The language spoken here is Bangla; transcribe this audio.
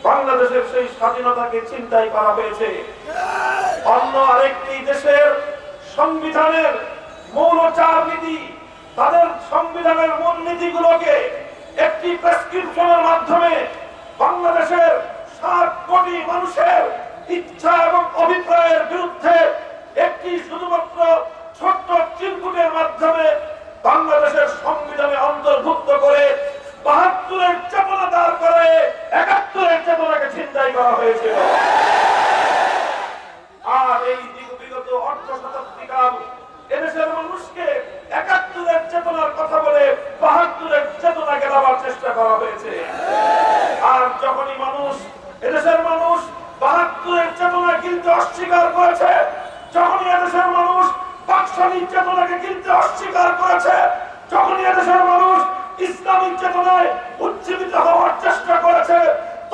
বাংলাদেশের সেই স্বাধীনতাকে ছিনতাই করা হয়েছে। অন্য আরেকটি দেশের সংবিধানের মৌল 4 নীতি, তাদের সংবিধানের মূলনীতিগুলোকে একটি প্রেসক্রিপশনের মাধ্যমে বাংলাদেশের 7 কোটি মানুষের ইচ্ছা এবং অভিপ্রায়ের বিরুদ্ধে একটি শুধুমাত্র ছোট্ট চিরকুটের মাধ্যমে বাংলাদেশের সংবিধানে অন্তর্ভুক্ত করে 72-এর চেতনা দাঁড় করে 71-এর চেতনাকে ছিনতাই করা হয়েছিল। আর এই বিগত অর্ধ শতাব্দীকাল এদেশের মানুষকে 71-এর চেতনার কথা বলে 72-এর চেতনাকে দেওয়ার চেষ্টা করা হয়েছে। আর যখনই এদেশের মানুষ 72-এর চেতনা কিনতে অস্বীকার করেছে, যখনই এদেশের মানুষ পাকশালীর চেতনাকে কিনতে অস্বীকার করেছে, যখনই এদেশের মানুষ ইসলামিক চেতনায় উজ্জীবিত হওয়ার চেষ্টা করেছে,